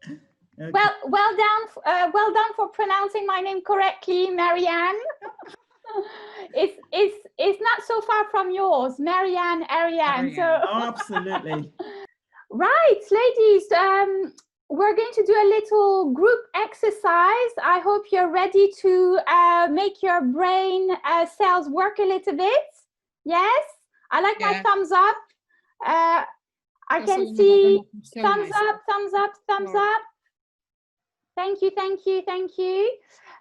Okay. Well done for pronouncing my name correctly, Marianne. It's not so far from yours, Marianne, Ariane. So Oh, absolutely. right, ladies, we're going to do a little group exercise. I hope you're ready to make your brain cells work a little bit. Yes, I like my thumbs up. I can see thumbs up, thumbs up, thumbs up. Thank you, thank you, thank you.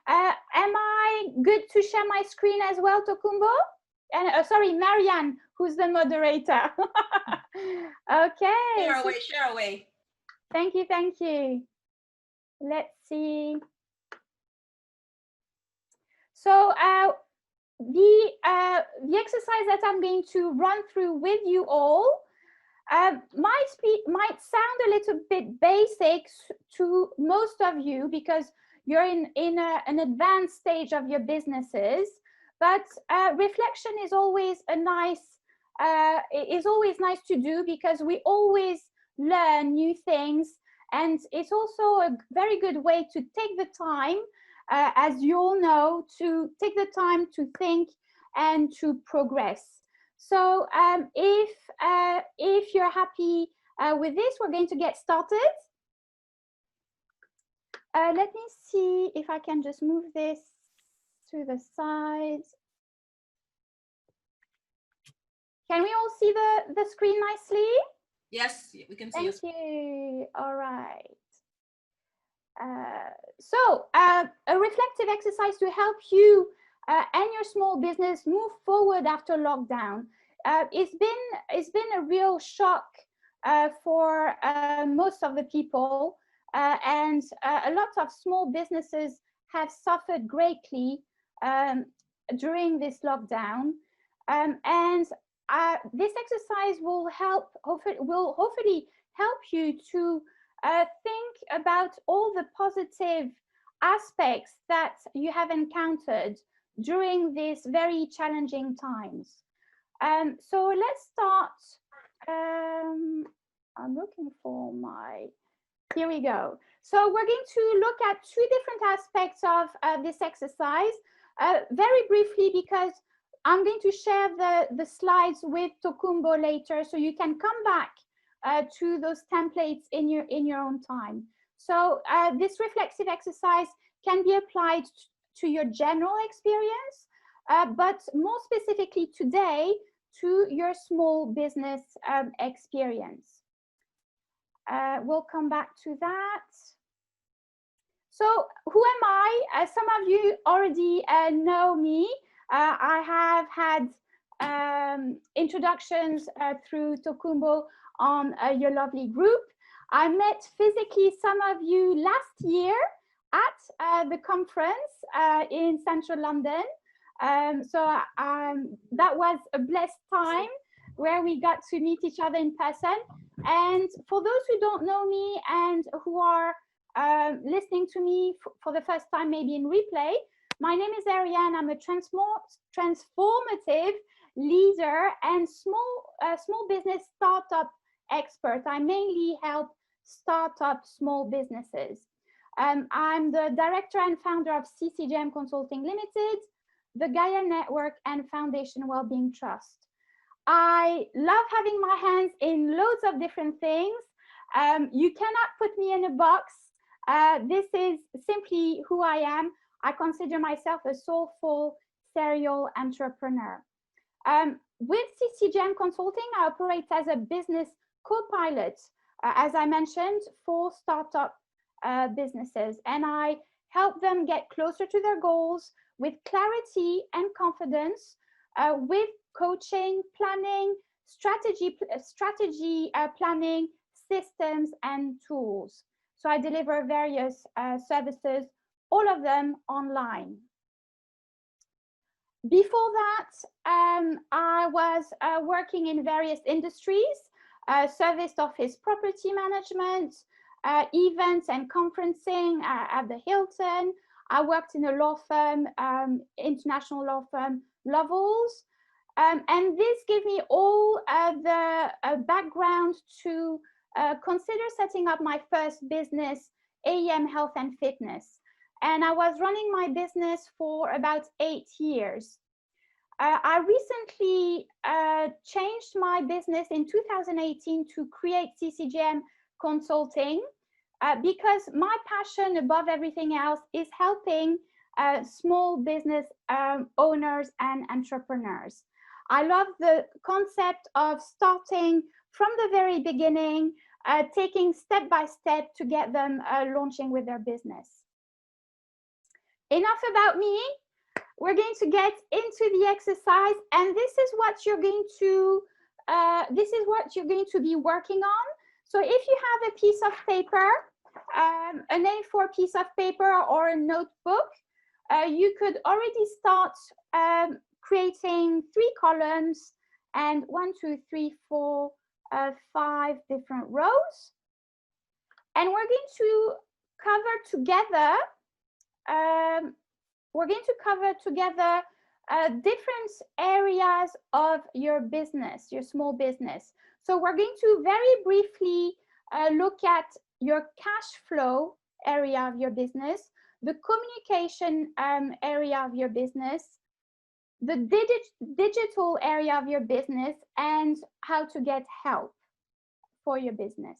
Am I good to share my screen as well, Tokumbo? And sorry, Marianne, who's the moderator. Okay. Share away, share away. Thank you, thank you. Let's see. So the exercise that I'm going to run through with you all might sound a little bit basic to most of you because you're in an advanced stage of your businesses, but reflection is always nice to do because we always learn new things, and it's also a very good way to take the time, as you all know, to take the time to think and to progress. So if you're happy with this, we're going to get started. Let me see if I can just move this to the side. Can we all see the screen nicely? Yes, we can see. Thank you. All right. So a reflective exercise to help you and your small business move forward after lockdown. It's been a real shock for most of the people, and a lot of small businesses have suffered greatly during this lockdown. And this exercise will hopefully help you to think about all the positive aspects that you have encountered during these very challenging times. So let's start. I'm looking for here we go. So we're going to look at two different aspects of this exercise very briefly, because I'm going to share the slides with Tokumbo later, so you can come back to those templates in your own time. So this reflexive exercise can be applied to your general experience, but more specifically today to your small business experience. We'll come back to that. So who am I? Some of you already know me. I have had introductions through Tokumbo on your lovely group. I met physically some of you last year at the conference in central London. So that was a blessed time where we got to meet each other in person. And for those who don't know me and who are listening to me for the first time, maybe in replay, my name is Ariane. I'm a transformative leader and small business startup expert. I mainly help startup small businesses. I'm the director and founder of CCJM Consulting Limited, the Gaia Network, and Foundation Wellbeing Trust. I love having my hands in loads of different things. You cannot put me in a box. This is simply who I am. I consider myself a soulful serial entrepreneur. With CCJM Consulting, I operate as a business co-pilot, as I mentioned, for startup businesses, and I help them get closer to their goals with clarity and confidence, with coaching, planning, strategy planning, systems, and tools. So I deliver various services, all of them online. Before that, I was working in various industries, serviced office property management, events and conferencing at the Hilton. I worked in a law firm, international law firm, Lovells. And this gave me all the background to consider setting up my first business, AEM Health and Fitness. And I was running my business for about 8 years. I recently changed my business in 2018 to create CCGM Consulting because my passion above everything else is helping small business owners and entrepreneurs. I love the concept of starting from the very beginning, taking step by step to get them launching with their business. Enough about me. We're going to get into the exercise, and this is what you're going to be working on. So if you have a piece of paper, an A4 piece of paper or a notebook, you could already start creating 3 columns and 1, 2, 3, 4, 5 different rows. And we're going to cover together different areas of your business, your small business. So we're going to very briefly look at your cash flow area of your business, the communication area of your business, the digital area of your business, and how to get help for your business.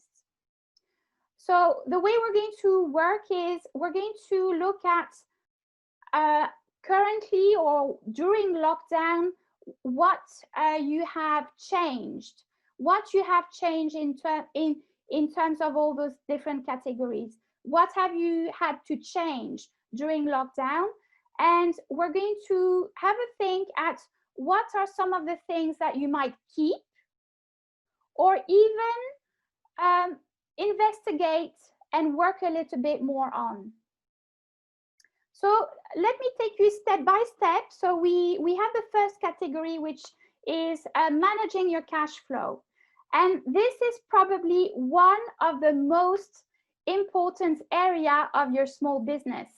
So the way we're going to work is we're going to look at currently or during lockdown, what you have changed, in terms of all those different categories. What have you had to change during lockdown? And we're going to have a think at what are some of the things that you might keep or even investigate and work a little bit more on. So let me take you step by step. So we have the first category, which is managing your cash flow. And this is probably one of the most important area of your small business.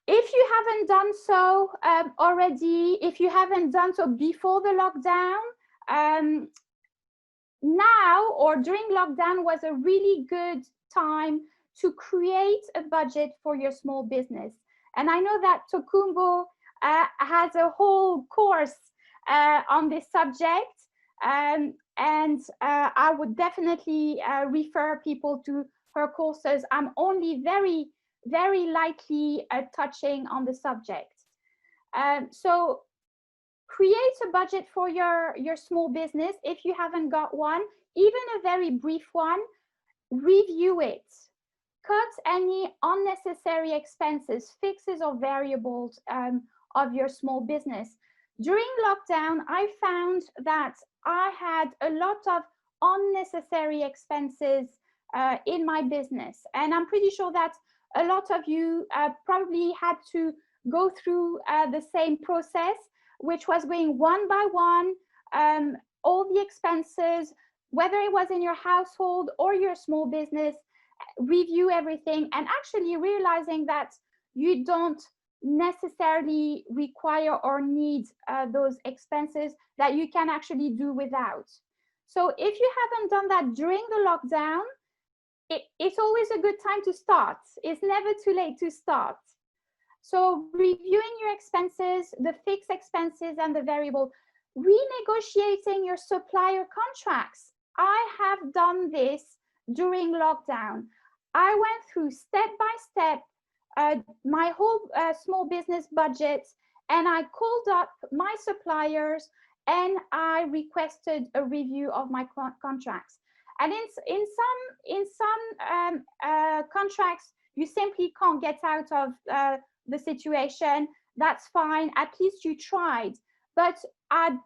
If you haven't done so already, if you haven't done so before the lockdown, now or during lockdown was a really good time to create a budget for your small business. And I know that Tokumbo has a whole course on this subject, and I would definitely refer people to her courses. I'm only very, very lightly touching on the subject. So create a budget for your small business. If you haven't got one, even a very brief one, review it. Cut any unnecessary expenses, fixes or variables of your small business. During lockdown, I found that I had a lot of unnecessary expenses in my business. And I'm pretty sure that a lot of you probably had to go through the same process, which was going one by one, all the expenses, whether it was in your household or your small business, review everything, and actually realizing that you don't necessarily require or need those expenses, that you can actually do without. So if you haven't done that during the lockdown, it's always a good time to start. It's never too late to start. So reviewing your expenses, the fixed expenses and the variable, renegotiating your supplier contracts. I have done this during lockdown. I went through step by step my whole small business budget, and I called up my suppliers and I requested a review of my contracts. And in some contracts, you simply can't get out of the situation. That's fine. At least you tried. But I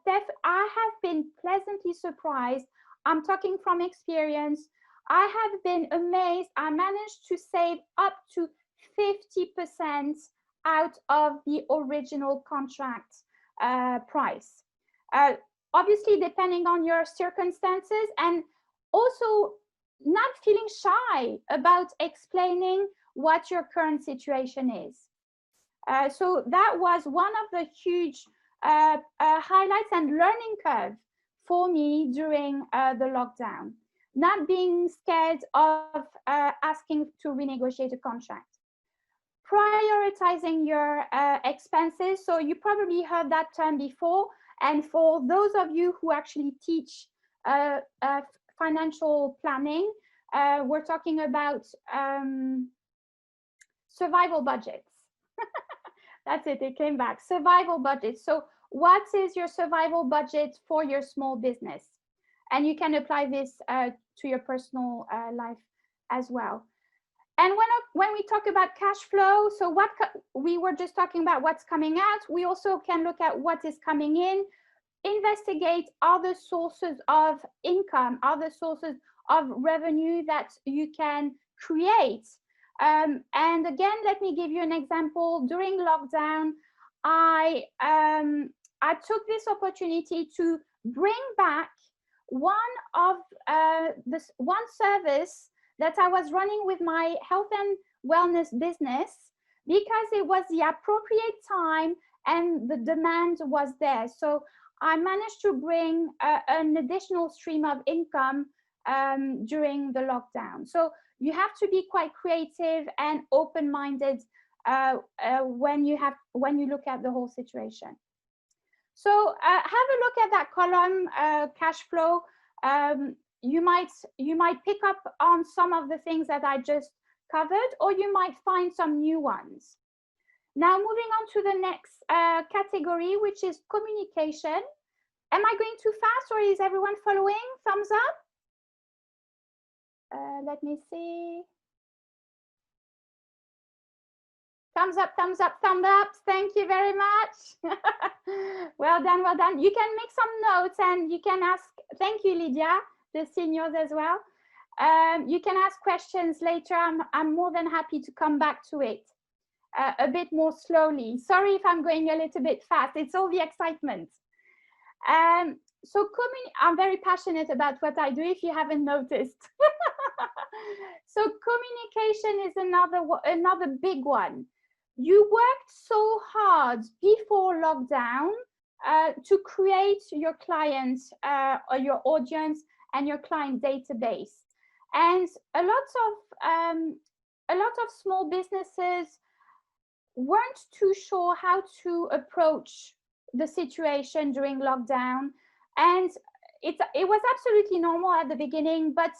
have been pleasantly surprised. I'm talking from experience. I have been amazed. I managed to save up to 50% out of the original contract price. Obviously, depending on your circumstances, and also not feeling shy about explaining what your current situation is. So that was one of the huge highlights and learning curve for me during the lockdown. not being scared of asking to renegotiate a contract. Prioritizing your expenses. So you probably heard that term before. And for those of you who actually teach financial planning, we're talking about survival budgets. That's it, it came back. Survival budgets. So what is your survival budget for your small business? And you can apply this to your personal life as well. And when we talk about cash flow, so what we were just talking about what's coming out, we also can look at what is coming in, investigate other sources of income, other sources of revenue that you can create. And again, let me give you an example. During lockdown, I took this opportunity to bring back one service that I was running with my health and wellness business, because it was the appropriate time and the demand was there. So I managed to bring an additional stream of income during the lockdown. So you have to be quite creative and open-minded when you look at the whole situation. So have a look at that column, cash flow. You might pick up on some of the things that I just covered, or you might find some new ones. Now, moving on to the next category, which is communication. Am I going too fast, or is everyone following? Thumbs up. Let me see. Thumbs up, thumbs up, thumbs up. Thank you very much. Well done, well done. You can make some notes and you can ask. Thank you, Lydia, the seniors as well. You can ask questions later. I'm more than happy to come back to it a bit more slowly. Sorry if I'm going a little bit fast. It's all the excitement. So I'm very passionate about what I do, if you haven't noticed. So communication is another big one. You worked so hard before lockdown to create your clients or your audience and your client database. And a lot of small businesses weren't too sure how to approach the situation during lockdown. And it was absolutely normal at the beginning, but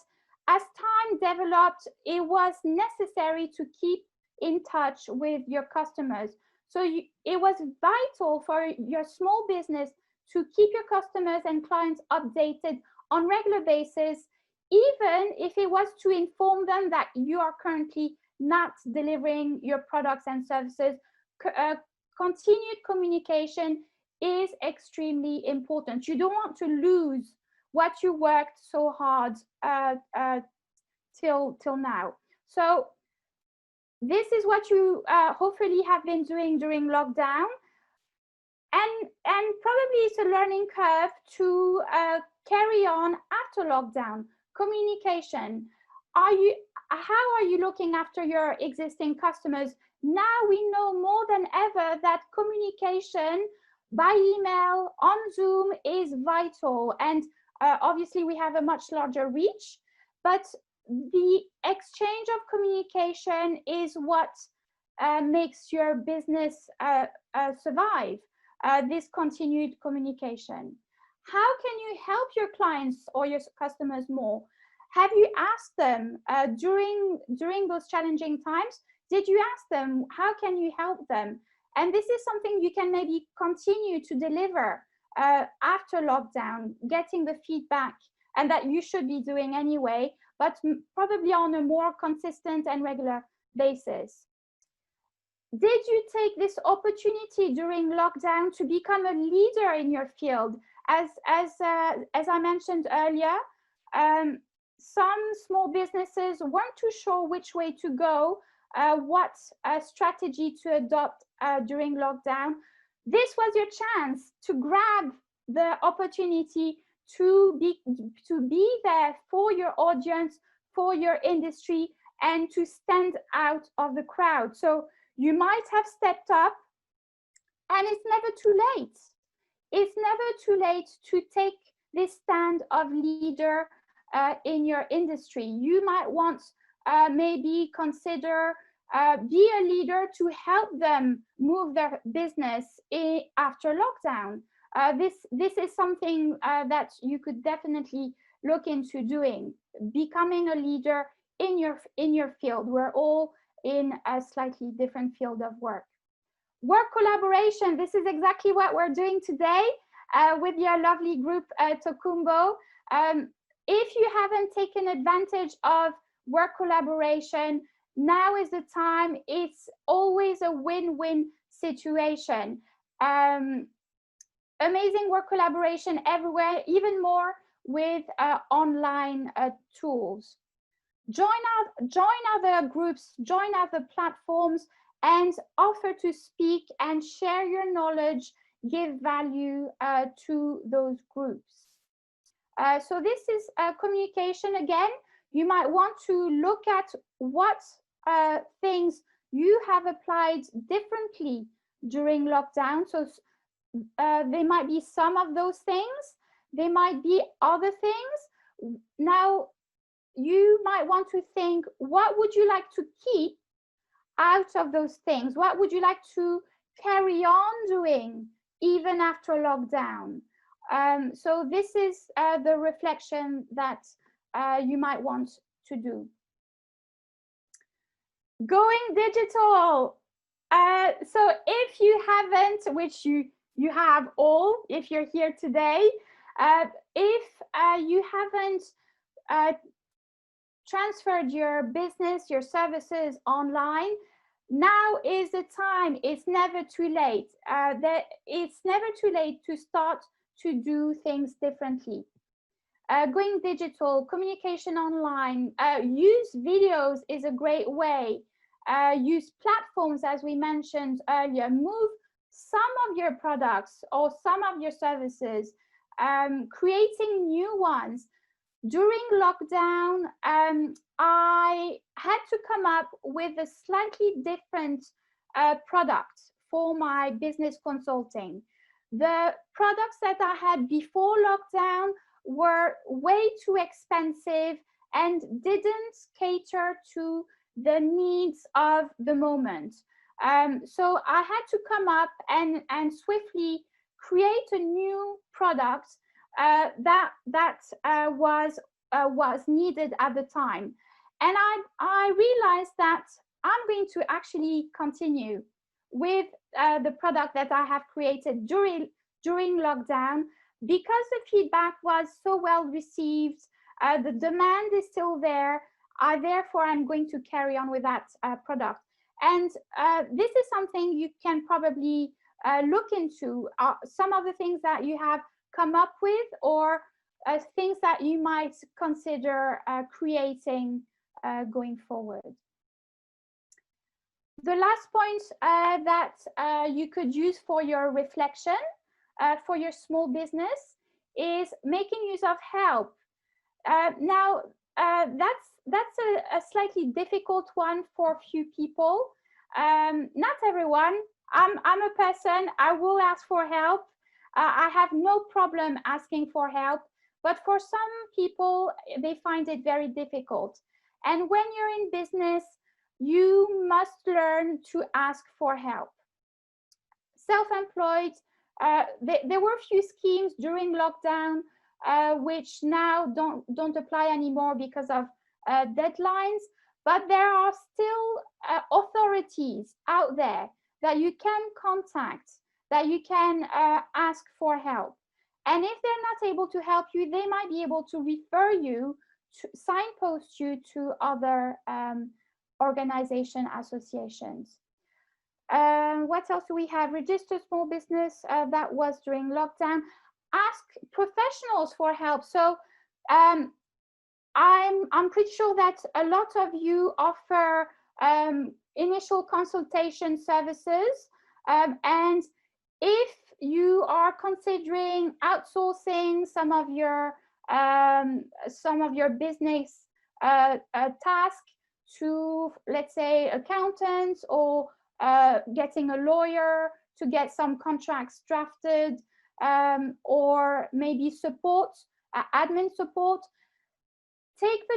as time developed, it was necessary to keep in touch with your customers. So it was vital for your small business to keep your customers and clients updated on regular basis, even if it was to inform them that you are currently not delivering your products and services. Continued communication is extremely important. You don't want to lose what you worked so hard till now. So this is what you hopefully have been doing during lockdown, and probably it's a learning curve to carry on after lockdown. Communication. How are you looking after your existing customers? Now we know more than ever that communication by email, on Zoom is vital. And obviously we have a much larger reach, but the exchange of communication is what makes your business survive, this continued communication. How can you help your clients or your customers more? Have you asked them during those challenging times? Did you ask them, how can you help them? And this is something you can maybe continue to deliver after lockdown, getting the feedback, and that you should be doing anyway, but probably on a more consistent and regular basis. Did you take this opportunity during lockdown to become a leader in your field? As I mentioned earlier, some small businesses weren't too sure which way to go, what strategy to adopt during lockdown. This was your chance to grab the opportunity to be there for your audience, for your industry, and to stand out of the crowd. So you might have stepped up, and it's never too late. It's never too late to take this stand of leader in your industry. You might want maybe consider be a leader to help them move their business after lockdown. This is something that you could definitely look into doing, becoming a leader in your field. We're all in a slightly different field of work. Work collaboration, this is exactly what we're doing today with your lovely group Tokumbo. If you haven't taken advantage of work collaboration, now is the time. It's always a win-win situation. Amazing work collaboration everywhere, even more with online tools. Join other groups, join other platforms, and offer to speak and share your knowledge, give value to those groups. So this is communication again. You might want to look at what things you have applied differently during lockdown. So there might be some of those things, there might be other things. Now, you might want to think, what would you like to keep out of those things? What would you like to carry on doing even after lockdown? So this is the reflection that you might want to do. Going digital. So if you haven't, which you have all, if you're here today, if you haven't transferred your business, your services online, now is the time. It's never too late. It's never too late to start to do things differently. Going digital, communication online, use videos is a great way. Use platforms, as we mentioned earlier. Move some of your products or some of your services, creating new ones. During lockdown, I had to come up with a slightly different product for my business consulting. The products that I had before lockdown were way too expensive and didn't cater to the needs of the moment. So I had to come up and swiftly create a new product that was needed at the time. And I realized that I'm going to actually continue with the product that I have created during lockdown, because the feedback was so well received. The demand is still there. Therefore, I'm going to carry on with that product. And this is something you can probably look into. Some of the things that you have come up with, or things that you might consider creating going forward. The last point that you could use for your reflection for your small business is making use of help. Now, that's a slightly difficult one for a few people. Not everyone. I'm a person, I will ask for help. I have no problem asking for help, but for some people, they find it very difficult. And when you're in business, you must learn to ask for help. Self-employed, there were a few schemes during lockdown which now don't apply anymore because of deadlines, but there are still authorities out there that you can contact, that you can ask for help. And if they're not able to help you, they might be able to refer you, to signpost you to other organization associations. What else do we have? Register small business, that was during lockdown. Ask professionals for help. So I'm pretty sure that a lot of you offer initial consultation services, and if you are considering outsourcing some of your business tasks to, let's say, accountants, or getting a lawyer to get some contracts drafted, or maybe support, admin support, take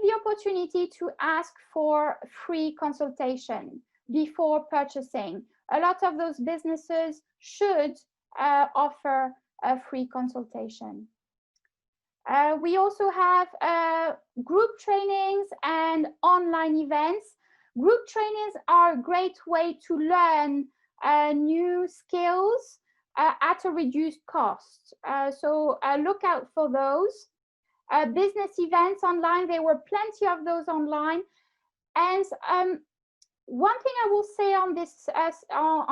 the opportunity to ask for free consultation before purchasing. A lot of those businesses should offer a free consultation. We also have group trainings and online events. Group trainings are a great way to learn new skills at a reduced cost. So look out for those. Business events online, there were plenty of those online. And one thing I will say on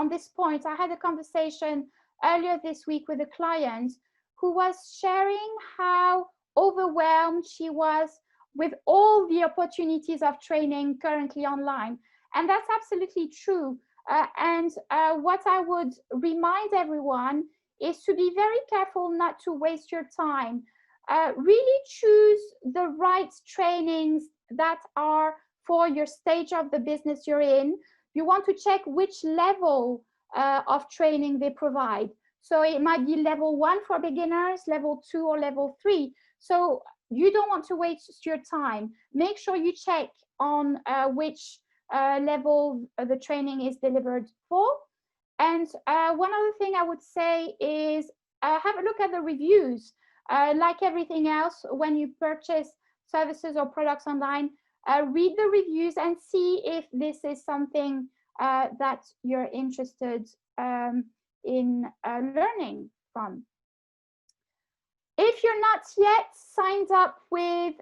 this point, I had a conversation earlier this week with a client who was sharing how overwhelmed she was with all the opportunities of training currently online. And that's absolutely true. What I would remind everyone is to be very careful not to waste your time. Really choose the right trainings that are for your stage of the business you're in. You want to check which level of training they provide. So it might be level 1 for beginners, level 2 or level 3. So you don't want to waste your time. Make sure you check on which level the training is delivered for. And one other thing I would say is have a look at the reviews. Like everything else, when you purchase services or products online, read the reviews and see if this is something that you're interested in learning from. If you're not yet signed up with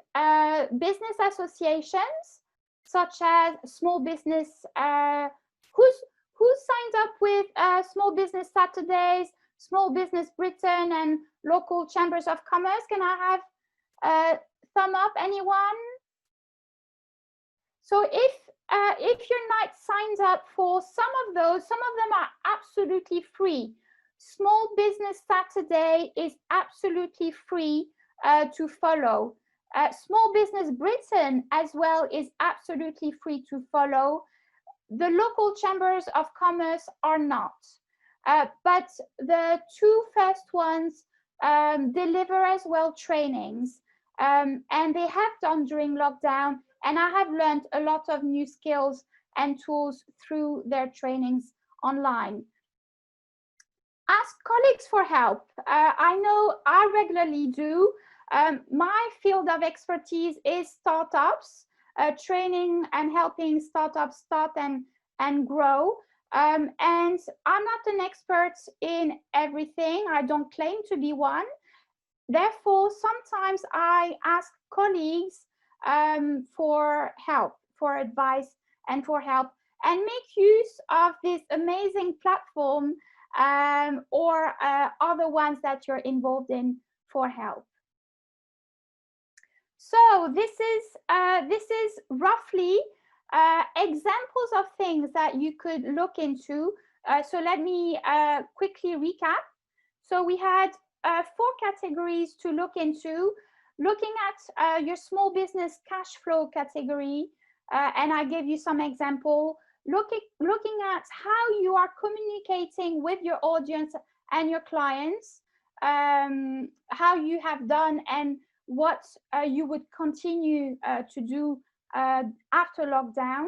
business associations, such as Small Business, who's signed up with Small Business Saturdays, Small Business Britain, and local chambers of commerce? Can I have a thumb up, anyone? So if you're not signed up for some of those, some of them are absolutely free. Small Business Saturday is absolutely free to follow. Small Business Britain as well is absolutely free to follow. The local chambers of commerce are not. But the two first ones deliver as well trainings, and they have done during lockdown, and I have learned a lot of new skills and tools through their trainings online. Ask colleagues for help. I know I regularly do. My field of expertise is startups, training and helping startups start and grow. And I'm not an expert in everything. I don't claim to be one. Therefore, sometimes I ask colleagues for help, for advice, and for help, and make use of this amazing platform or other ones that you're involved in for help. So this is roughly examples of things that you could look into. So let me quickly recap. So we had 4 categories to look into. Looking at your small business cash flow category, and I gave you some example. Looking at how you are communicating with your audience and your clients, how you have done and what you would continue to do after lockdown.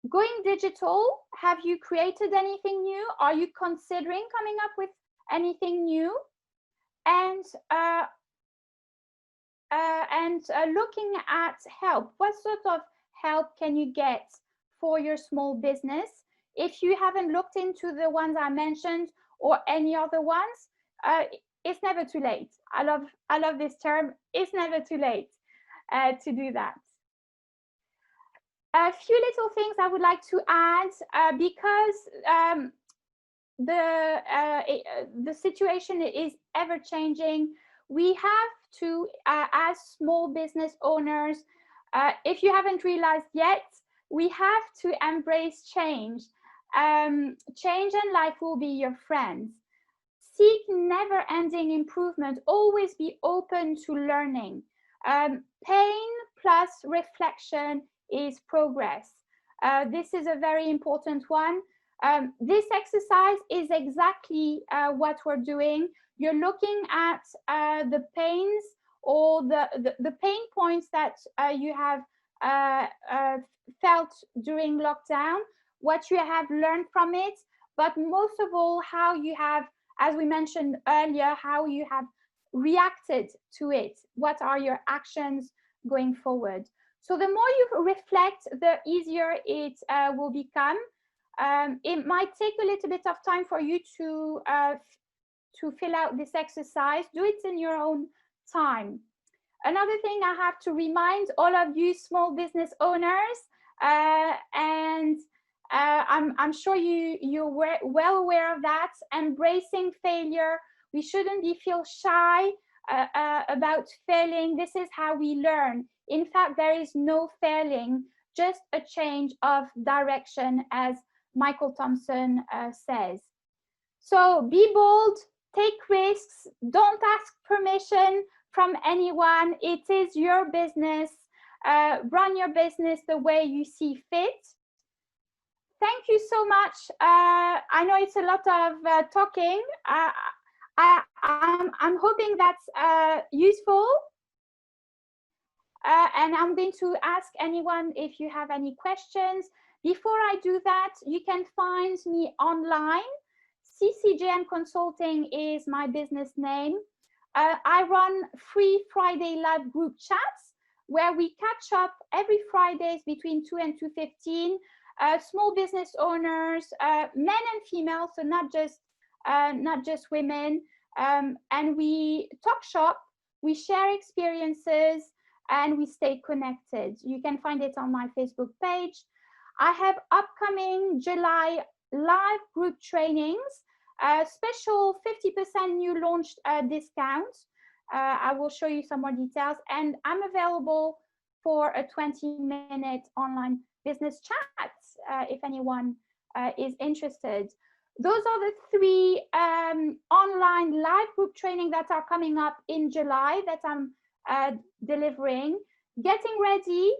Going digital, have you created anything new? Are you considering coming up with anything new? And looking at help, what sort of help can you get for your small business? If you haven't looked into the ones I mentioned or any other ones, it's never too late. I love this term. It's never too late to do that. A few little things I would like to add because the situation is ever changing. We have to, as small business owners, if you haven't realized yet, we have to embrace change. Change and life will be your friends. Seek never-ending improvement. Always be open to learning. Pain plus reflection is progress. This is a very important one. This exercise is exactly what we're doing. You're looking at the pains or the pain points that you have felt during lockdown, what you have learned from it, but most of all, how you have, as we mentioned earlier, how you have reacted to it. What are your actions going forward? So the more you reflect, the easier it will become. It might take a little bit of time for you to fill out this exercise. Do it in your own time. Another thing I have to remind all of you small business owners, and I'm sure you're well aware of that, embracing failure. We shouldn't feel shy about failing. This is how we learn. In fact, there is no failing, just a change of direction, as Michael Thompson says. So be bold, take risks, don't ask permission from anyone. It is your business. Run your business the way you see fit. Thank you so much. I know it's a lot of talking. I'm hoping that's useful. And I'm going to ask anyone if you have any questions. Before I do that, you can find me online. CCJM Consulting is my business name. I run free Friday live group chats where we catch up every Fridays between 2 and 2:15. Small business owners, men and females, so not just women. And we talk shop, we share experiences, and we stay connected. You can find it on my Facebook page. I have upcoming July live group trainings, special 50% new launched discount. I will show you some more details, and I'm available for a 20-minute online business chat if anyone is interested. Those are the 3 online live group training that are coming up in July that I'm delivering. Getting ready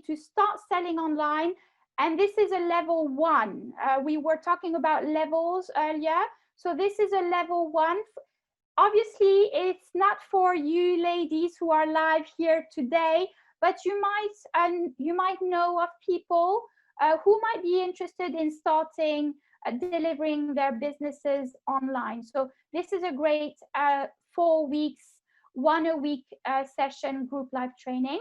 to start selling online, and this is a level 1. We were talking about levels earlier, so this is a level 1. Obviously, it's not for you ladies who are live here today, but you might know of people who might be interested in starting delivering their businesses online. So this is a great 4 weeks, 1 a week session group live training.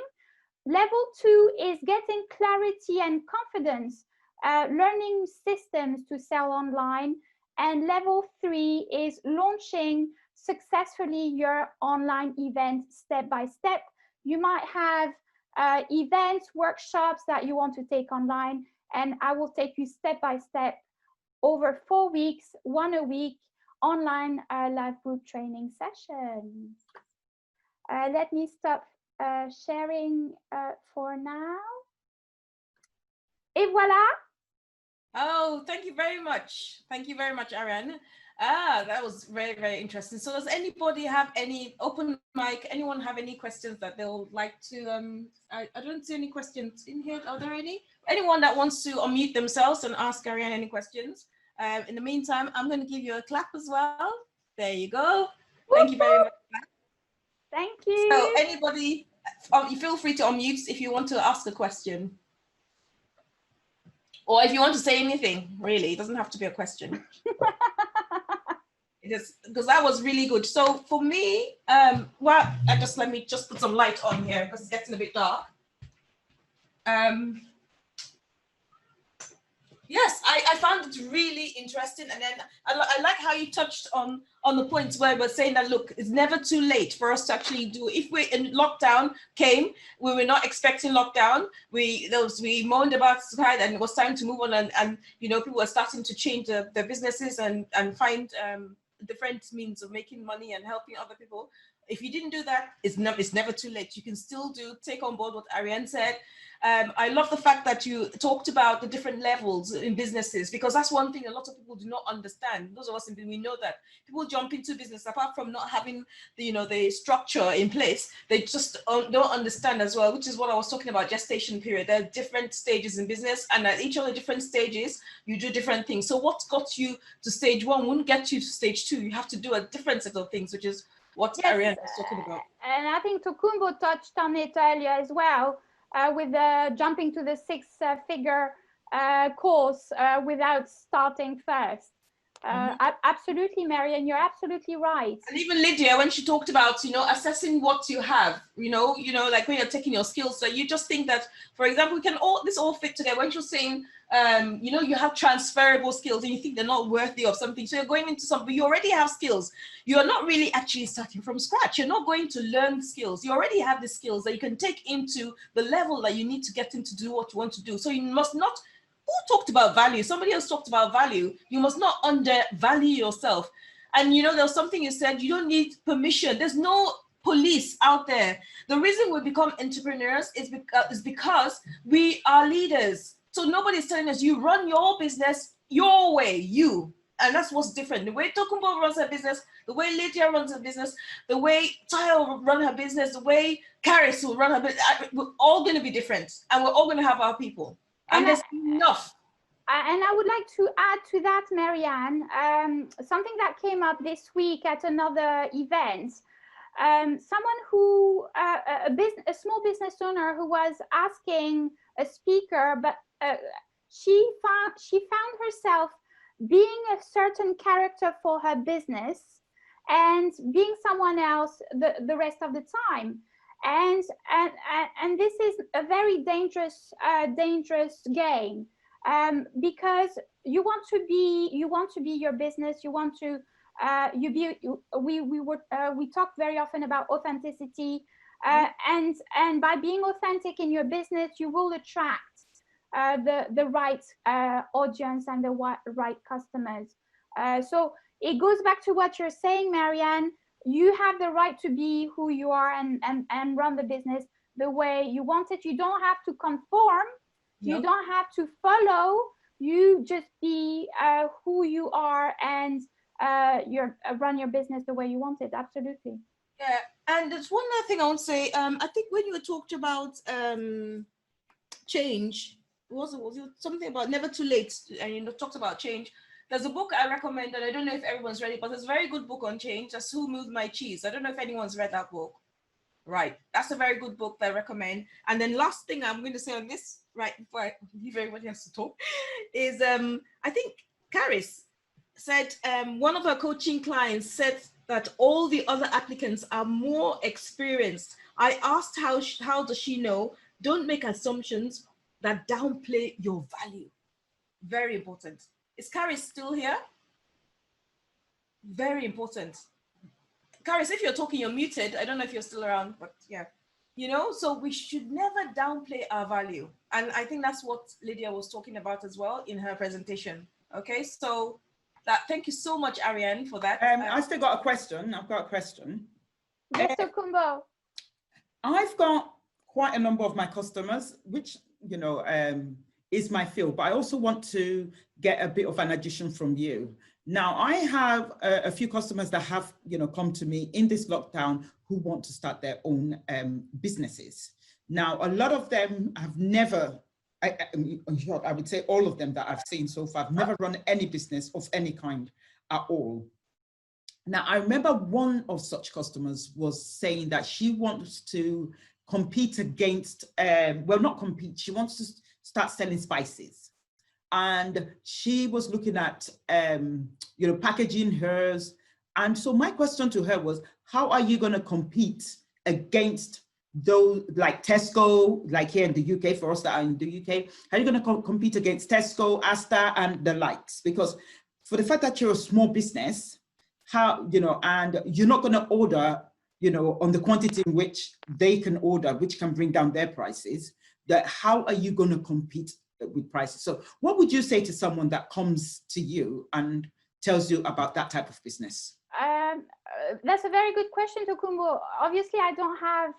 Level 2 is getting clarity and confidence, learning systems to sell online. And level 3 is launching successfully your online event step by step. You might have events, workshops that you want to take online, and I will take you step by step over 4 weeks, 1 a week, online live group training sessions. Let me stop sharing for now. Et voilà. Oh, thank you very much. Thank you very much, Ariane. That was very, very interesting. So does anybody have any open mic? Anyone have any questions that they'll like to, I don't see any questions in here. Are there any? Anyone that wants to unmute themselves and ask Ariane any questions? In the meantime, I'm going to give you a clap as well. There you go. Thank you very much. Thank you. So anybody, you feel free to unmute if you want to ask a question. Or if you want to say anything, really, it doesn't have to be a question. Because that was really good. So for me, well, let me just put some light on here because it's getting a bit dark. Yes, I found it really interesting, and then I like how you touched on the points where we're saying that, look, it's never too late for us to actually do. If we're in lockdown came, we were not expecting lockdown. We moaned about it, and it was time to move on, and you know, people were starting to change their businesses and find different means of making money and helping other people. If you didn't do that, it's never too late. You can still take on board what Ariane said. I love the fact that you talked about the different levels in businesses, because that's one thing a lot of people do not understand. Those of us in business, we know that people jump into business, apart from not having the structure in place, they just don't understand as well, which is what I was talking about, gestation period. There are different stages in business, and at each of the different stages, you do different things. So what got you to stage 1 wouldn't get you to stage 2. You have to do a different set of things, which is what Yes, Ariane was talking about. and I think Tokumbo touched on it earlier as well, with jumping to the six-figure course without starting first. Absolutely, Marianne, you're absolutely right. And even Lydia, when she talked about, assessing what you have, like when you're taking your skills, so you just think that, for example, this all fit together. When you're saying, you have transferable skills and you think they're not worthy of something, so you're going into something, you already have skills. You're not really actually starting from scratch. You're not going to learn skills. You already have the skills that you can take into the level that you need to get into to do what you want to do. So you must not. Who talked about value? Somebody else talked about value. You must not undervalue yourself. And there was something you said, you don't need permission. There's no police out there. The reason we become entrepreneurs is because we are leaders. So nobody's telling us, you run your business your way, you. And that's what's different. The way Tokumbo runs her business, the way Lydia runs her business, the way Taya will run her business, the way Karis will run her business, we're all going to be different. And we're all going to have our people. And there's enough. And I would like to add to that, Marianne, something that came up this week at another event. Someone who, a small business owner who was asking a speaker, but she found herself being a certain character for her business and being someone else the rest of the time. And this is a very dangerous game, because you want to be your business. You want to we talk very often about authenticity, and by being authentic in your business, you will attract the right audience and the right customers. So it goes back to what you're saying, Marianne. You have the right to be who you are and run the business the way you want it. You don't have to conform. You don't have to follow. You just be who you are and run your business the way you want it. Absolutely. Yeah, and there's one other thing I want to say. I think when you talked about change, was it something about never too late, and you talked about change. There's a book I recommend, and I don't know if everyone's read it, but there's a very good book on change. That's Who Moved My Cheese. I don't know if anyone's read that book. Right, that's a very good book that I recommend. And then last thing I'm going to say on this, right before I leave everybody else to talk, is I think Karis said one of her coaching clients said that all the other applicants are more experienced. I asked how does she know? Don't make assumptions that downplay your value. Very important. Is Karis still here? Very important. Karis, if you're talking, you're muted. I don't know if you're still around, but yeah. So we should never downplay our value. And I think that's what Lydia was talking about as well in her presentation. Okay, so thank you so much, Ariane, for that. I still got a question. I've got a question. Yes, Tokumbo. I've got quite a number of my customers, which, is my field, but I also want to get a bit of an addition from you. Now, I have a few customers that have, come to me in this lockdown who want to start their own businesses. Now, a lot of them have never, I would say all of them that I've seen so far, have never run any business of any kind at all. Now, I remember one of such customers was saying that she wants to compete against, well, not compete, she wants to start selling spices. And she was looking at, packaging hers. And so my question to her was, how are you going to compete against those like Tesco, like here in the UK, for us that are in the UK? How are you going to compete against Tesco, Asda, and the likes? Because for the fact that you're a small business, and you're not going to order, on the quantity in which they can order, which can bring down their prices, that how are you going to compete with prices? So what would you say to someone that comes to you and tells you about that type of business? That's a very good question, Tokumbo. Obviously, I don't have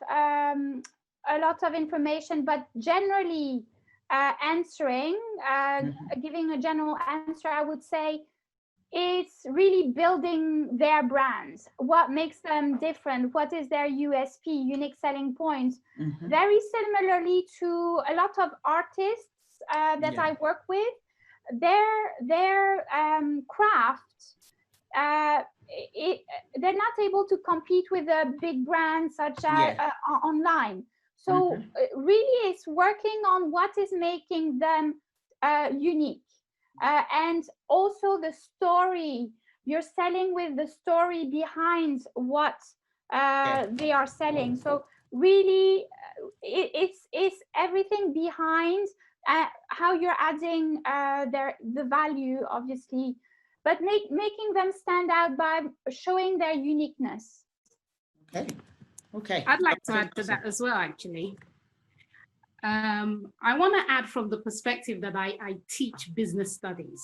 a lot of information, but generally giving a general answer, I would say it's really building their brands. What makes them different? What is their USP, unique selling points? Very similarly to a lot of artists that I work with, their craft they're not able to compete with the big brands such as online. So really it's working on what is making them unique. And also the story, you're selling with the story behind what they are selling. So really it's everything behind how you're adding the value, obviously, but making them stand out by showing their uniqueness. Okay. I'd like to add to that as well, actually. I want to add from the perspective that I teach business studies.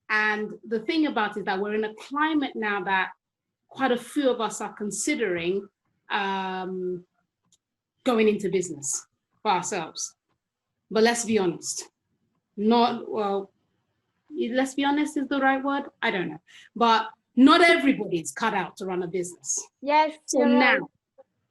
And the thing about it is that we're in a climate now that quite a few of us are considering going into business for ourselves. But let's be honest, let's be honest is the right word? I don't know. But not everybody is cut out to run a business. Yes.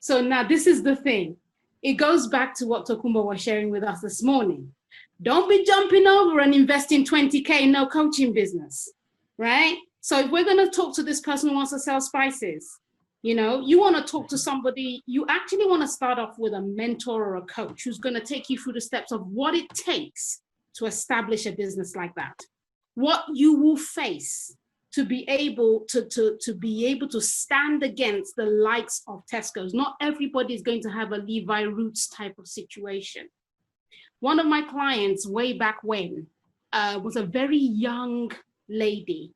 So now this is the thing. It goes back to what Tokumbo was sharing with us this morning. Don't be jumping over and investing 20K in no coaching business, right? So if we're going to talk to this person who wants to sell spices, you know, you want to talk to somebody, you actually want to start off with a mentor or a coach who's going to take you through the steps of what it takes to establish a business like that. What you will face to be able to stand against the likes of Tesco's. Not everybody is going to have a Levi Roots type of situation. One of my clients way back when was a very young lady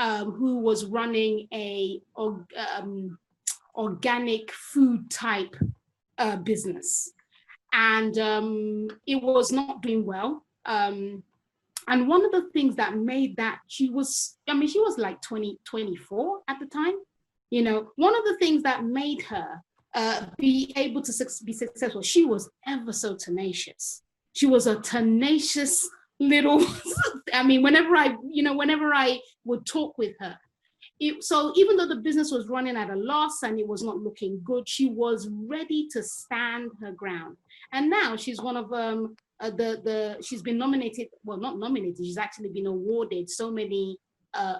who was running a organic food type business, and it was not doing well. And one of the things that made that, she was like 24 at the time. You know, one of the things that made her be able to be successful, she was ever so tenacious. She was a tenacious little, I mean, whenever I would talk with her, so even though the business was running at a loss and it was not looking good, she was ready to stand her ground. And now she's one of she's been nominated, well, not nominated, she's actually been awarded so many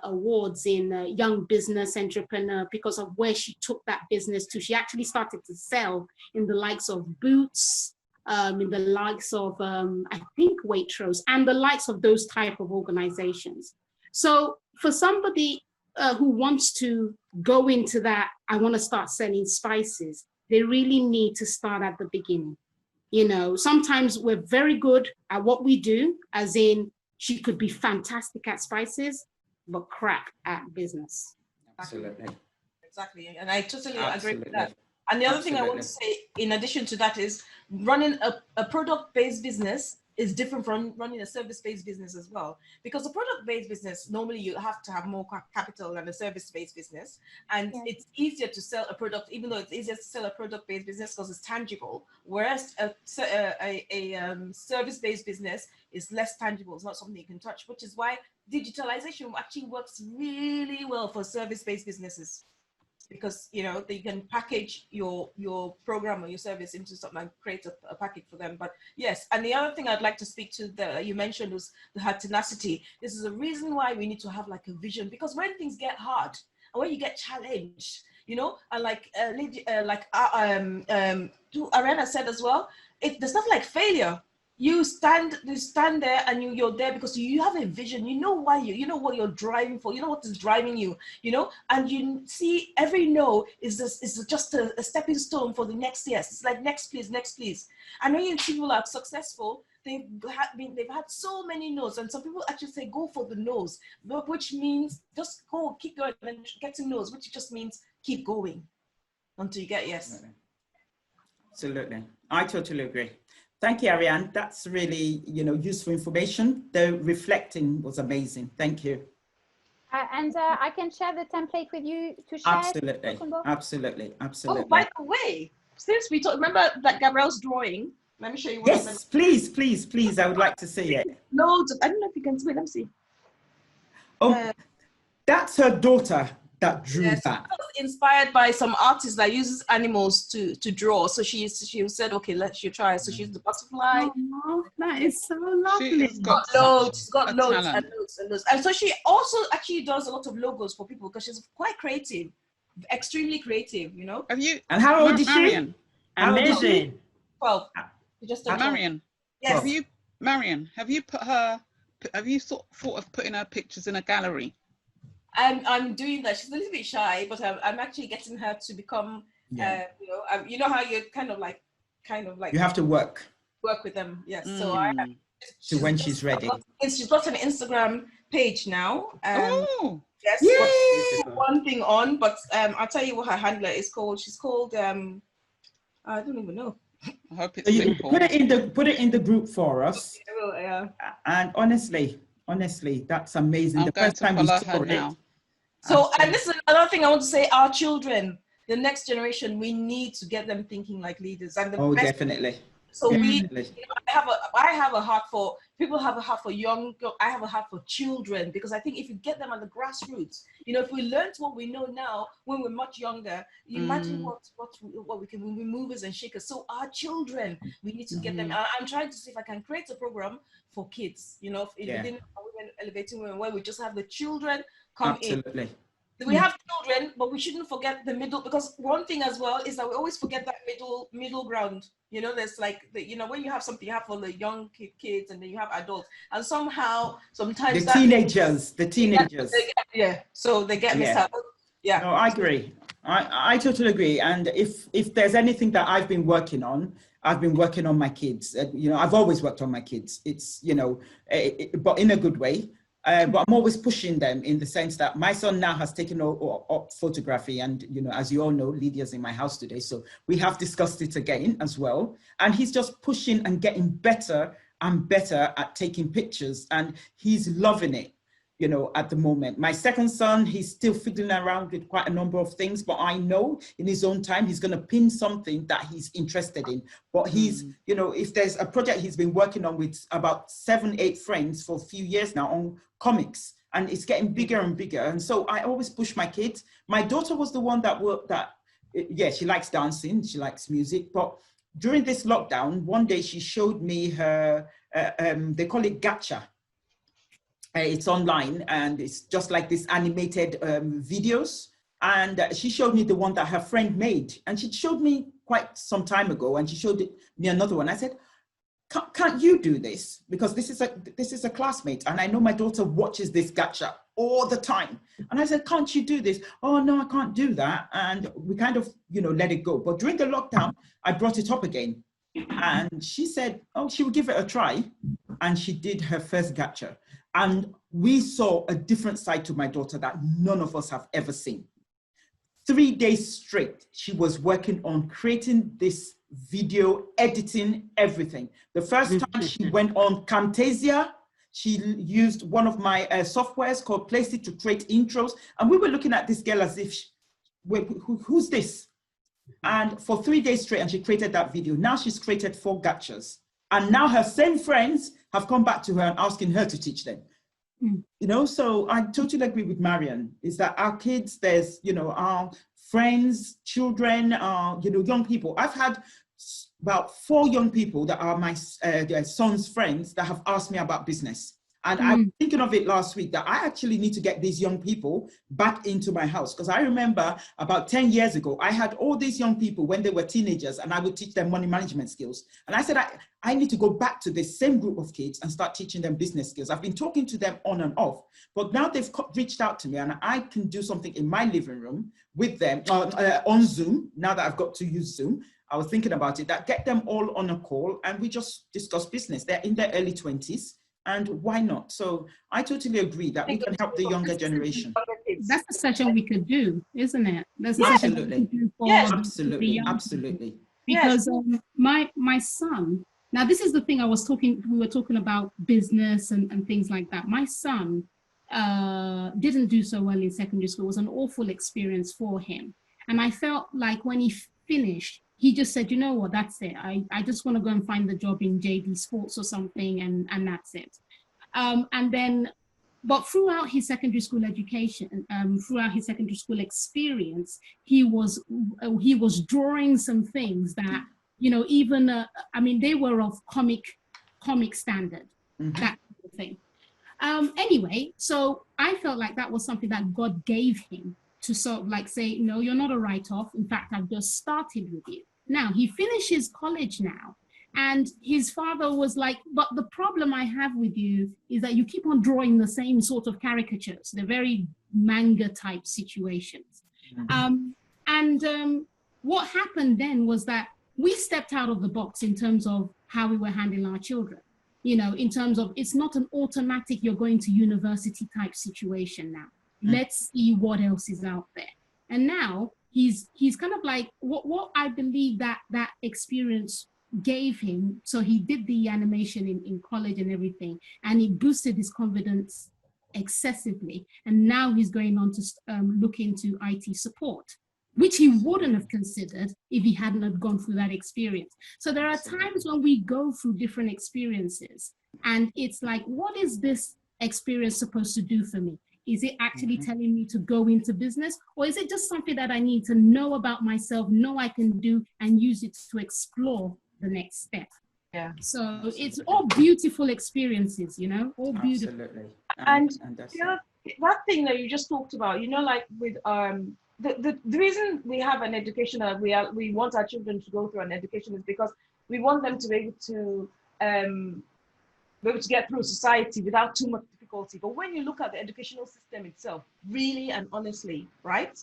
awards in young business entrepreneur because of where she took that business to. She actually started to sell in the likes of Boots, in the likes of, I think, Waitrose, and the likes of those type of organizations. So for somebody who wants to go into that, I want to start selling spices, they really need to start at the beginning. You know, sometimes we're very good at what we do, as in she could be fantastic at spices, but crap at business. Absolutely. Exactly. And I totally agree with that. And the other thing I want to say, in addition to that, is running a product-based business is different from running a service-based business as well. Because a product-based business, normally you have to have more capital than a service-based business. And it's easier to sell a product, even though it's easier to sell a product-based business because it's tangible. Whereas a service-based business is less tangible. It's not something you can touch, which is why digitalization actually works really well for service-based businesses. Because, you know, they can package your program or your service into something and create a package for them. But yes, and the other thing I'd like to speak to that you mentioned was the tenacity. This is a reason why we need to have like a vision, because when things get hard and when you get challenged, you know, and like Ariane said as well, there's nothing like failure. You stand there and you're there because you have a vision. You know why you know what you're driving for. You know what is driving you. You know, and you see every no is just a stepping stone for the next yes. It's like next please, next please. And when people are successful, they've had so many no's, and some people actually say go for the no's, which means just go, keep going, and getting no's, which just means keep going until you get yes. Absolutely, I totally agree. Thank you, Ariane. That's really, you know, useful information. The reflecting was amazing. Thank you. And I can share the template with you to share. Absolutely, absolutely, absolutely. Oh, by the way, since we talked, remember that Gabrielle's drawing? Let me show you. Yes, please, please, please. I would like to see it. Loads of, I don't know if you can see it. Let me see. Oh, that's her daughter, that drew Yes, that. I was inspired by some artist that uses animals to draw. So she said, okay, let's you try. So she's the butterfly. Oh, that is so lovely. She's got She's got a loads and talent. loads and loads. And so she also actually does a lot of logos for people because she's quite creative, extremely creative, you know. Have you? And how old is she? Marion. How old is she? Amazing. 12. She just turned 12. Marion. Yes. Have you, Marion? Have you put her? Have you thought of putting her pictures in a gallery? I'm doing that. She's a little bit shy, but I'm actually getting her to become, you know how you kind of like You have to work with them. Yes. So to when she's ready. She's got an Instagram page now. Oh, Yes. Yay! One thing on, but I'll tell you what her handler is called. She's called I don't even know. I hope it's So you simple. put it in the group for us. Yeah. And honestly, that's amazing. I'm The going first to time we follow saw her it. now. So, and this is another thing I want to say, our children, the next generation, we need to get them thinking like leaders. And the Oh, best, definitely. so Definitely. I have a heart for, people have a heart for I have a heart for children, because I think if you get them at the grassroots, if we learned what we know now when we're much younger, imagine what we can, when we movers and shakers. So our children, we need to get them. I'm trying to see if I can create a program for kids, within Women Elevating Women, where we just have the children come in. Absolutely. We have children, but we shouldn't forget the middle, because one thing as well is that we always forget that middle ground. There's like when you have something, you have for the young kids, and then you have adults, and sometimes The teenagers. so they get missed out. Yeah. No, I agree. I totally agree. And if there's anything that I've been working on my kids. I've always worked on my kids. It's but in a good way. But I'm always pushing them in the sense that my son now has taken up photography, and as you all know, Lydia's in my house today, so we have discussed it again as well. And he's just pushing and getting better and better at taking pictures, and he's loving it. At the moment, my second son, he's still fiddling around with quite a number of things, but I know in his own time, he's going to pin something that he's interested in. But he's, if there's a project he's been working on with about 7-8 friends for a few years now on comics, and it's getting bigger and bigger. And so I always push my kids. My daughter was the one she likes dancing, she likes music, but during this lockdown, one day she showed me her, they call it gacha. It's online, and it's just like this animated videos. And she showed me the one that her friend made, and she showed me quite some time ago, and she showed me another one. I said, can't you do this? Because this is a classmate, and I know my daughter watches this gacha all the time. And I said, can't you do this? Oh, no, I can't do that. And we kind of, let it go. But during the lockdown, I brought it up again. And she said, oh, she would give it a try. And she did her first gacha. And we saw a different side to my daughter that none of us have ever seen. 3 days straight, she was working on creating this video, editing, everything. The first time she went on Camtasia, she used one of my softwares called Placeit to create intros. And we were looking at this girl as if, who's this? And for 3 days straight, and she created that video. Now she's created 4 gachas. And now her same friends have come back to her and asking her to teach them. So I totally agree with Marion, is that our kids, there's, our friends, children, young people. I've had about 4 young people that are my their son's friends that have asked me about business. And I was thinking of it last week that I actually need to get these young people back into my house. Because I remember about 10 years ago, I had all these young people when they were teenagers, and I would teach them money management skills. And I said, I need to go back to this same group of kids and start teaching them business skills. I've been talking to them on and off, but now they've reached out to me, and I can do something in my living room with them on Zoom. Now that I've got to use Zoom, I was thinking about it, that get them all on a call and we just discuss business. They're in their early 20s. And why not? So I totally agree that we can help the younger generation. That's a session we could do, isn't it? That's a session we could do for absolutely, absolutely. Because my son, now this is the thing we were talking about business and things like that. My son didn't do so well in secondary school. It was an awful experience for him. And I felt like when he finished, he just said, you know what, that's it. I just want to go and find the job in JD Sports or something, and that's it. And then but throughout his secondary school education, throughout his secondary school experience, he was drawing some things that, you know, even I mean, they were of comic standard, that kind of thing. Anyway, so I felt like that was something that God gave him to sort of like say, no, you're not a write-off. In fact, I've just started with you. Now he finishes college now. And his father was like, but the problem I have with you is that you keep on drawing the same sort of caricatures. They're very manga type situations. What happened then was that we stepped out of the box in terms of how we were handling our children. You know, in terms of, it's not an automatic, you're going to university type situation now. Let's see what else is out there. And now he's kind of like, what I believe that experience gave him, so he did the animation in college and everything, and it boosted his confidence excessively. And now he's going on to look into IT support, which he wouldn't have considered if he hadn't have gone through that experience. So there are times when we go through different experiences and it's like, what is this experience supposed to do for me? Is it actually telling me to go into business, or is it just something that I need to know about myself, know I can do, and use it to explore the next step? Yeah. So it's all beautiful experiences, you know, all beautiful. Absolutely. And that's you know, that thing that you just talked about, you know, like with the reason we have an education that we want our children to go through an education is because we want them to be able to get through society without too much difficulty. But when you look at the educational system itself, really and honestly, right?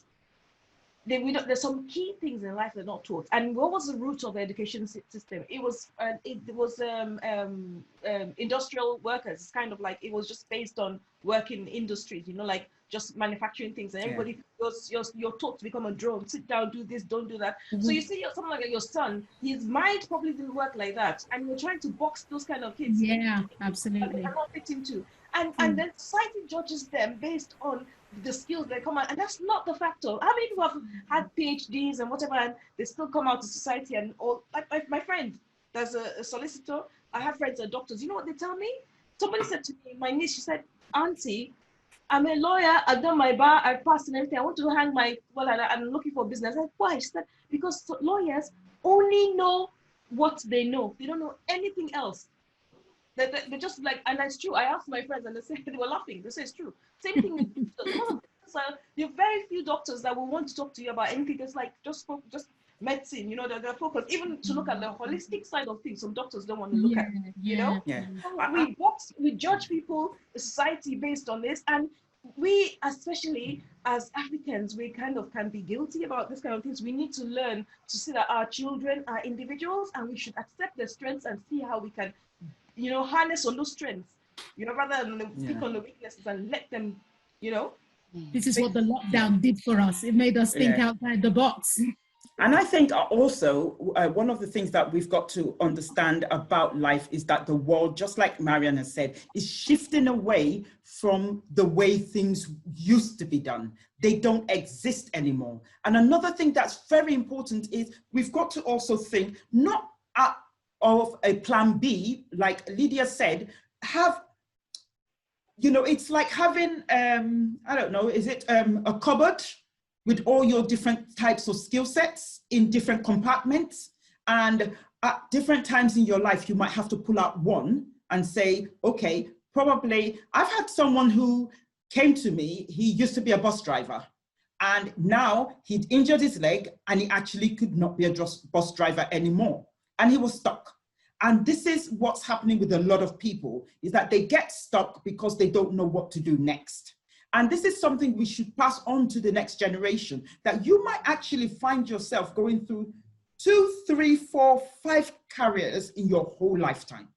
There's some key things in life that are not taught. And what was the root of the education system? It was industrial workers. It's kind of like, it was just based on working in industries, you know, like just manufacturing things. And everybody, you're taught to become a drone, sit down, do this, don't do that. So you see someone like your son, his mind probably didn't work like that. And you're trying to box those kind of kids. Yeah, absolutely. They cannot fit into. And then society judges them based on the skills they come out, and that's not the factor. How many people have had PhDs and whatever, and they still come out to society and all? Like my friend, there's a solicitor. I have friends that are doctors. You know what they tell me? Somebody said to me, my niece, she said, "Auntie, I'm a lawyer. I've done my bar. I've passed and everything. I want to hang my I'm looking for business." I said, "Why?" She said, "Because lawyers only know what they know. They don't know anything else. They're just like," and that's true. I asked my friends and they were laughing. They say it's true. Same thing with doctors. So there are very few doctors that will want to talk to you about anything. It's like just medicine, you know, they're focused. Even to look at the holistic side of things, some doctors don't want to look at, you know? Yeah. So we judge people, society based on this. And we, especially as Africans, we kind of can be guilty about this kind of things. We need to learn to see that our children are individuals and we should accept their strengths and see how we can, you know, harness on those strengths, you know, rather than stick on the weaknesses and let them, you know. This is what the lockdown did for us. It made us think outside the box. And I think also one of the things that we've got to understand about life is that the world, just like Marianne has said, is shifting away from the way things used to be done. They don't exist anymore. And another thing that's very important is we've got to also think not of a plan B, like Lydia said, you know, it's like having, I don't know, is it a cupboard with all your different types of skill sets in different compartments? And at different times in your life, you might have to pull out one and say, okay, probably, I've had someone who came to me, he used to be a bus driver. And now he'd injured his leg and he actually could not be a bus driver anymore. And he was stuck. And this is what's happening with a lot of people, is that they get stuck because they don't know what to do next. And this is something we should pass on to the next generation, that you might actually find yourself going through 2, 3, 4, 5 careers in your whole lifetime.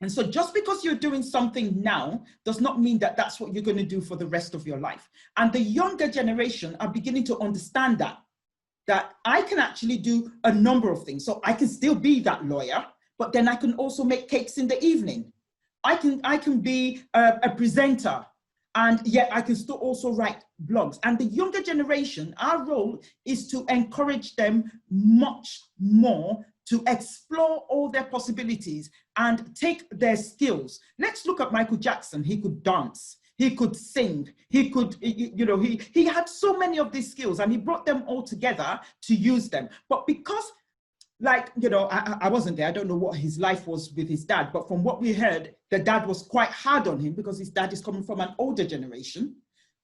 And so just because you're doing something now does not mean that that's what you're going to do for the rest of your life. And the younger generation are beginning to understand that I can actually do a number of things. So I can still be that lawyer, but then I can also make cakes in the evening. I can be a presenter, and yet I can still also write blogs. And the younger generation, our role is to encourage them much more to explore all their possibilities and take their skills. Let's look at Michael Jackson. He could dance, he could sing, he could, you know, he had so many of these skills and he brought them all together to use them. But because, like, you know, I wasn't there, I don't know what his life was with his dad, but from what we heard, the dad was quite hard on him because his dad is coming from an older generation.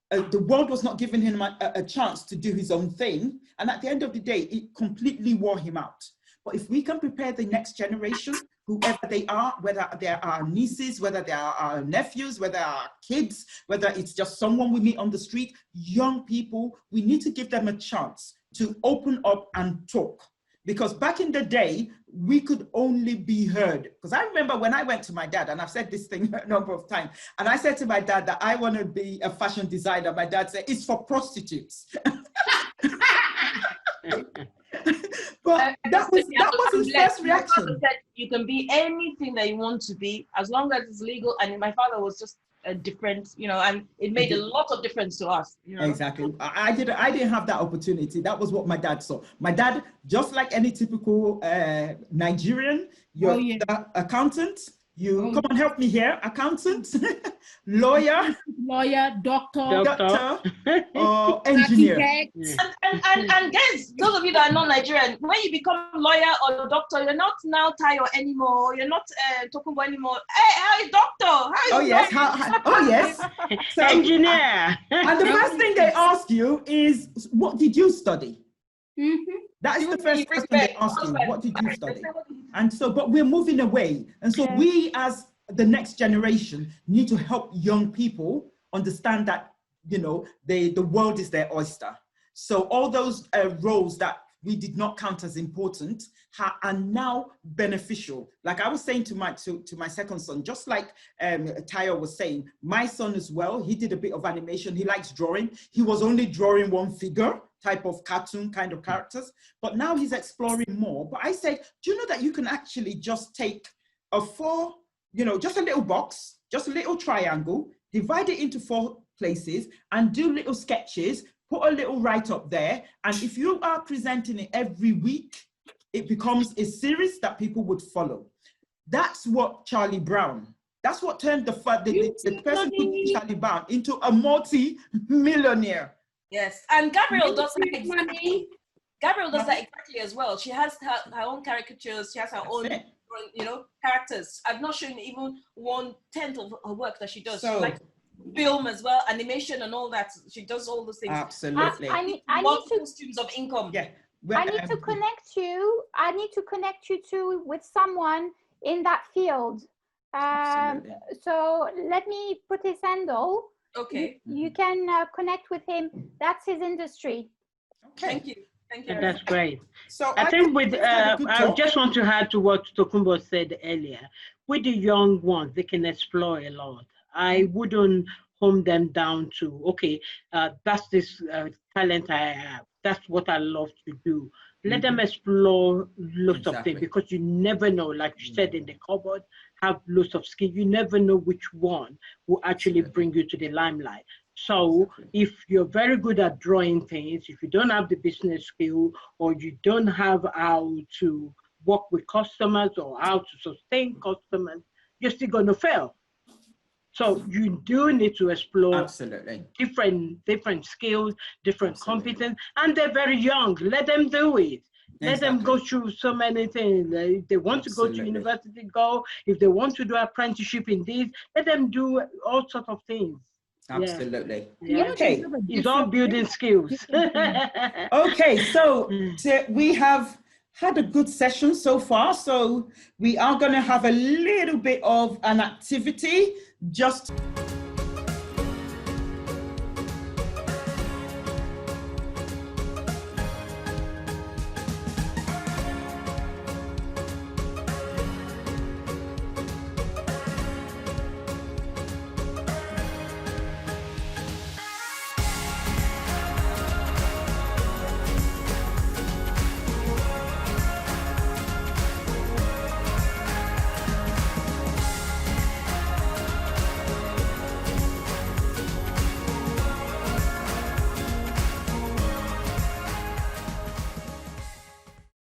The world was not giving him a chance to do his own thing. And at the end of the day, it completely wore him out. But if we can prepare the next generation, whoever they are, whether they are our nieces, whether they are our nephews, whether our kids, whether it's just someone we meet on the street, young people, we need to give them a chance to open up and talk. Because back in the day, we could only be heard. Because I remember when I went to my dad, and I've said this thing a number of times, and I said to my dad that I want to be a fashion designer. My dad said, it's for prostitutes. But that was his first reaction. You can be anything that you want to be, as long as it's legal. And my father was just a different, you know, and it made a lot of difference to us. You know? Exactly. I didn't have that opportunity. That was what my dad saw. My dad, just like any typical Nigerian, you're the accountant. You come and help me here, accountant, lawyer, doctor, or engineer. And guys, those of you that are not Nigerian, when you become lawyer or doctor, you're not now Tayo anymore. You're not Tokumbo anymore. Hey, how you doctor? How you yes. So, engineer. And the first thing they ask you is, what did you study? Mm-hmm. That is the first question they ask you. What did you study? And so, but we're moving away. And so we, as the next generation, need to help young people understand that, you know, the world is their oyster. So all those roles that we did not count as important are now beneficial. Like I was saying to my second son, just like Tayo was saying, my son as well, he did a bit of animation. He likes drawing. He was only drawing one figure type of cartoon kind of characters, but now he's exploring more. But I said, do you know that you can actually just take just a little box, just a little triangle, divide it into 4 places and do little sketches, put a little write-up there. And if you are presenting it every week, it becomes a series that people would follow. That's what Charlie Brown, that's what turned the person who did Charlie Brown into a multi-millionaire. Yes, and Gabrielle does that exactly. Gabrielle does that exactly as well. She has her own caricatures. She has her own, you know, characters. I've not shown even 1/10 of her work that she does. So, she likes film as well, animation and all that. She does all those things. Absolutely. I need to streams of income. Yeah. I need to connect you. I need to connect you to with someone in that field. So let me put his handle. Okay. You can connect with him. That's his industry. Okay. Thank you. Thank you. That's great. So I think with I just want to add to what Tokumbo said earlier. With the young ones, they can explore a lot. I wouldn't hone them down to, okay, that's this talent I have. That's what I love to do. Let them explore lots of things, because you never know, like you said, in the cupboard, have lots of skills. You never know which one will actually bring you to the limelight. So if you're very good at drawing things, if you don't have the business skill, or you don't have how to work with customers or how to sustain customers, you're still going to fail. So you do need to explore different skills, different competence, and they're very young. Let them do it. Let them go through so many things. If they want to go to university, go. If they want to do apprenticeship in this, let them do all sorts of things. Absolutely. Yeah. Okay. It's all building skills. Okay, so we have had a good session so far. So we are going to have a little bit of an activity just